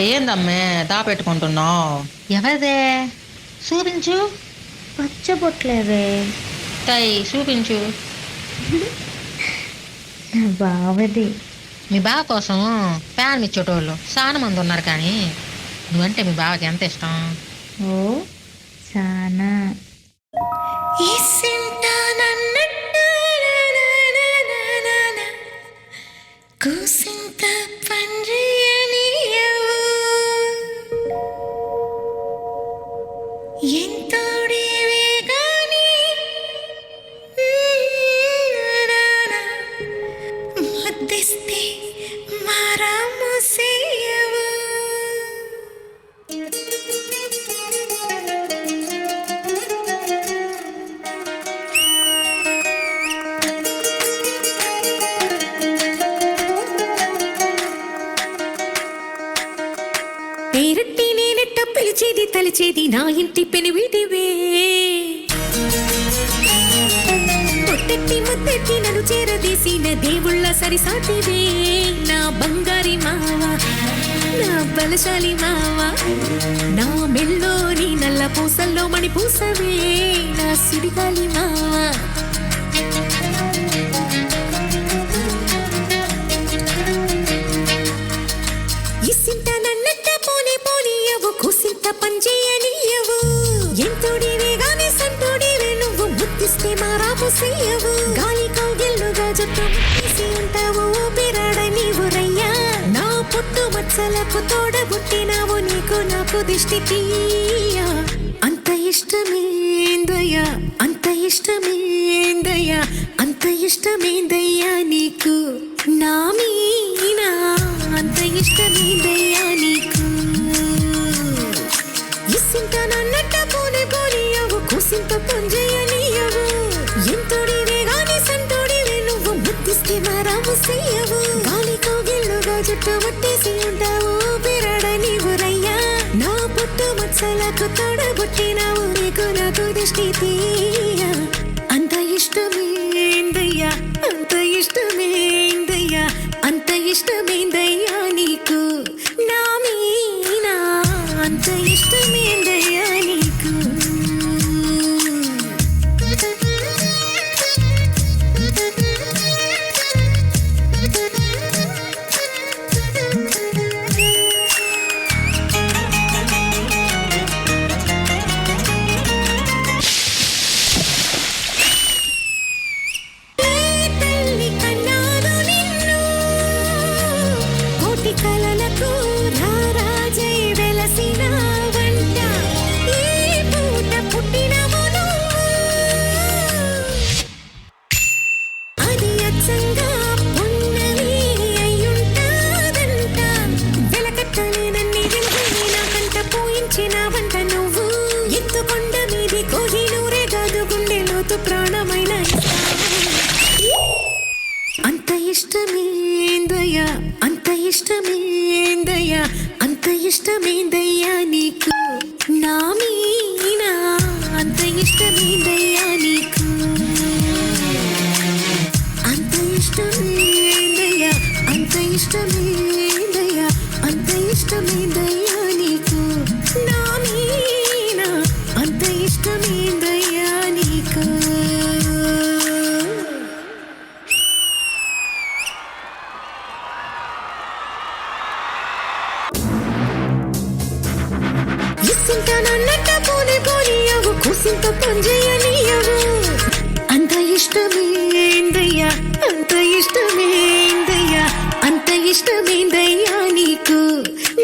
ఏందమ్మే దాపెట్టుకుంటున్నావు? ఎవరిదే చూపించు. పచ్చబొట్లేవే తై చూపించు. బావది. మీ బావ కోసం ఫ్యాన్ ఇచ్చేటోళ్ళు చాలా మంది ఉన్నారు, కానీ నువ్వంటే మీ బావకి ఎంత ఇష్టం? ఓ చాలా. పేరట్టి నేనెట్ట పిలిచేది తలిచేది నా ఇంటి పెనివిటివే, పొట్టెట్టి ముద్దెట్టి నన్ను చేరదీసిన దేవుళ్ళ సరిసాటివే, నా బంగారి మావా నా బలశాలి మావా, నా మెల్లోని నల్ల పూసల్లో మణి పూసవే నా సుడిగాలి మావా. ఇసింత నన్నట్ట పోనీ పోనీయవు, కుసింత పంచేయనీయవు, ఎంతోడివే గాని సంతోడివే నువ్వు, ముద్దిస్తే మారాపు చెయ్యవు, గాలి కౌగిల్లుగా జట్టు ముట్టేసి ఉంటావు ఊపిరాడ నీవు రయ్యా, నా పుట్టు మచ్చలకు తోడబుట్టినావు నీకు నాకు దిష్టి తీయా. అంత ఇష్టమేందయ్యా అంత ఇష్టమేందయ్యా అంత ఇష్టమేందయ్యా నీకు నా మీనా, అంత ఇష్టమేందయ్యా నీకు. ఇసింత నన్నట్ట పోనీ పోనీయవు, కుసింత పొంజయ్యనీయవు, ఎంతోడివే గాని సంతోడివే నువ్వు, ముద్దిస్తే మారాము చెయ్యవు, గాలి కౌగిల్లుగా జట్టు పట్టేసి ఉంటావు ఊపిరాడ నీవు రయ్యా, నా పుట్టు మచ్చలకు తోడబుట్టినావు నీకు నాకు దిష్టి తీయా. అంత ఇష్టమేందయ్యా అంత ఇష్టమేందయ్యా అంత ఇష్టమేందయ్యా నీకు నా మీనా, అంత ఇష్టమేందయ్యా నీకు. కలలకు రారాజై వెలసిన వంట, ఈ పూట పుట్టినవు నువ్వు, అది అచ్చంగా పున్నమి అయ్యుంటాదంట, వెలకట్టలేనన్ని వెలుగుని నాకంట పోయించిన వంట నువ్వు, ఎత్తుకొండ మీది కోహినూరే కాదు గుండె లోతు ప్రాణమైన అంత ఇష్టమేందయ్యా అంత ఇష్టమేందయ్యా అంత ఇష్టమేందయ్యా నీకు నా మీనా, అంత ఇష్టమేందయ్యా నీకు. అంత ఇష్టమేందయ్యా అంత ఇష్టమేందయ్యా అంత ఇష్టమేందయ్యా నీకు నా మీనా, అంత ఇష్టమేందయ్యా నీకు. ఇసింత నన్నట్ట పోనీ పోనీయవు, కుసింత పంజయ్యనీయవు, అంత ఇష్టమేందయ్యా అంత ఇష్టమేందయ్యా అంత ఇష్టమేందయ్యా నీకు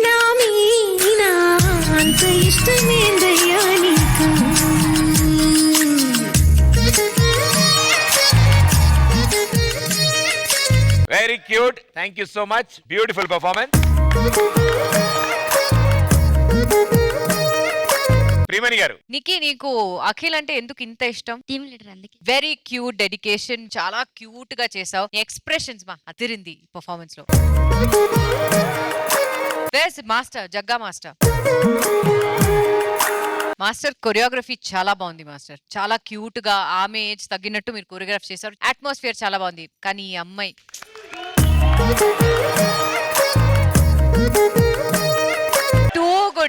నా మీనా, అంత ఇష్టమేందయ్యా నీకు. Very cute, thank you so much, beautiful performance. Priyamani garu, నికీ నీకు అఖిల్ అంటే ఎందుకు ఇంత ఇష్టం? టీమ్ లీడర్ అందుకే. వెరీ క్యూట్, డెడికేషన్, చాలా క్యూట్ గా చేసావు. ఎక్స్ప్రెషన్స్ మా అదిరింది పర్ఫార్మెన్స్ లో. వేస్ master Jagga master. Master choreography చాలా బాగుంది మాస్టర్, చాలా క్యూట్ గా ఆమె ఏజ్ తగ్గినట్టు మీరు కొరియోగ్రఫీ చేశారు. అట్మాస్ఫియర్ చాలా బాగుంది. కానీ ఈ అమ్మాయి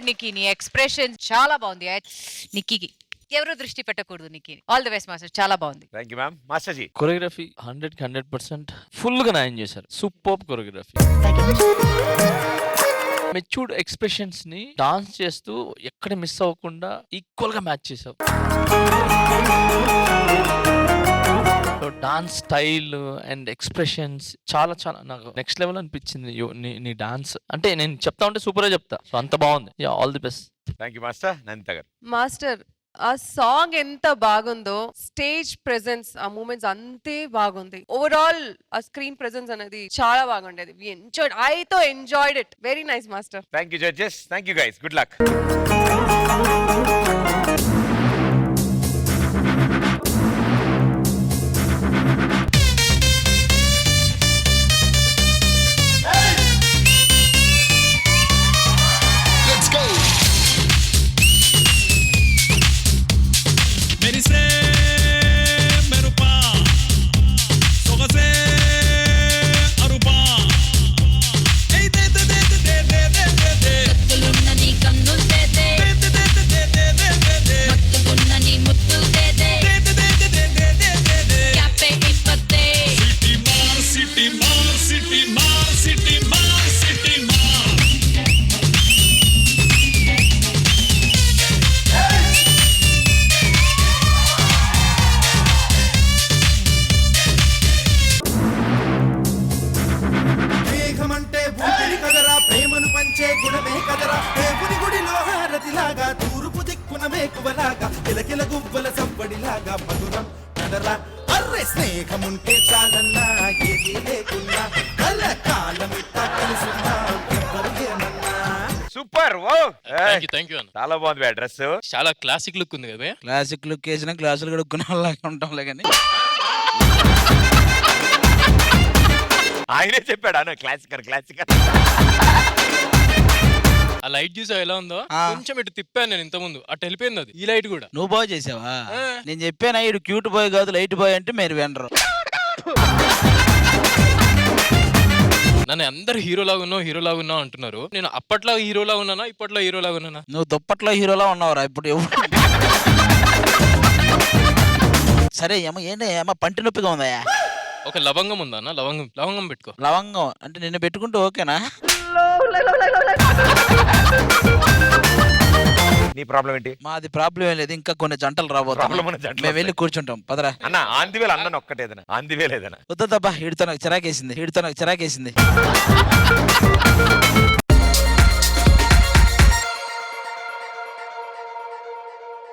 గుడ్ నిక్కీ, నీ ఎక్స్ప్రెషన్ చాలా బాగుంది. నిక్కీకి ఎవరు దృష్టి పెట్టకూడదు. Nikki all the best master, చాలా బాగుంది. Thank you ma'am. Master ji choreography 100% full గా న్యాయం చేశారు. Super choreography. మెచ్యూర్డ్ ఎక్స్ప్రెషన్స్ ని డాన్స్ చేస్తూ ఎక్కడ మిస్ అవ్వకుండా ఈక్వల్ గా మ్యాచ్ చేసావు. డాన్స్ స్టైల్ అండ్ ఎక్స్ప్రెషన్స్ చాలా చాలా నాకు నెక్స్ట్ లెవెల్ అనిపించింది. నీ డాన్స్ అంటే నేను చెప్తా ఉంటే సూపర్ గా చెప్తా. సో అంత బాగుంది. All the best. Thank you master. Nandita garu master ఆ సాంగ్ ఎంత బాగుందో స్టేజ్ ప్రెజెన్స్ ఆ మూమెంట్స్ అంతే బాగుంది. ఓవరాల్ ఆ స్క్రీన్ ప్రెజెన్స్ అనేది చాలా బాగుండేది. We enjoyed, I too enjoyed it. Very nice master. Thank you judges. Thank you guys. Good luck. గుణమే కదరా దేవుని గుడిలో హారతిలాగా తూర్పు దిక్కున మేకువలాగా కిలకిల గువ్వల సంబడిలాగా మధురం కదరా అర్రె స్నేహముంటే చాలన్నా ఏది లేకున్నా కలకాలమిట్టా కలుసున్నా ఎవరు ఏమన్నా. సూపర్. ఓ థ్యాంక్ యూ అన్న. చాలా బాగుంది డ్రెస్. చాలా క్లాసిక్ లుక్ ఉంది కదా. క్లాసిక్ లుక్ వేసిన క్లాసులు కడుక్కునే వాళ్ళగా ఉంటాంలే కానీ ఆయనే చెప్పాడు అన్న క్లాసికర్ క్లాసికర్. ఆ లైట్ చూసా ఎలా ఉందో. కొంచెం ఇటు తిప్పాను నేను ఇంత ముందు, అటు వెళ్ళిపోయింది అది. ఈ లైట్ కూడా నువ్వు బాగా చేసావా? నేను చెప్పాను ఇడు క్యూట్ బాయ్ కాదు లైట్ బాయ్ అంటే మీరు వినరు. నన్ను అందరు హీరోలాగా ఉన్నావు అంటున్నారు. నేను అప్పట్లో హీరోలా ఉన్నానా, ఇప్పట్లో హీరోలాగా ఉన్నానా? నువ్వు దుప్పట్లో హీరోలా ఉన్నావురా ఇప్పుడు. సరే ఏంటి పంటి నొప్పిగా ఉందా? ఒక లవంగం ఉందా అన్న? లవంగం పెట్టుకో. లవంగం అంటే నిన్ను పెట్టుకుంటే ఓకేనా? నీ ప్రాబ్లం ఏంటి? మాది ప్రాబ్లం ఏం లేదు. ఇంకా కొన్ని జంటలు రాబోతున్నాం. మేము వెళ్ళి కూర్చుంటాం పదరా. అన్న ఆందివేలు అన్న ఒక్కటేదనా? ఆందివేలేదనా? వద్దబ్బా, ఈడితో నాకు చిరాకేసింది.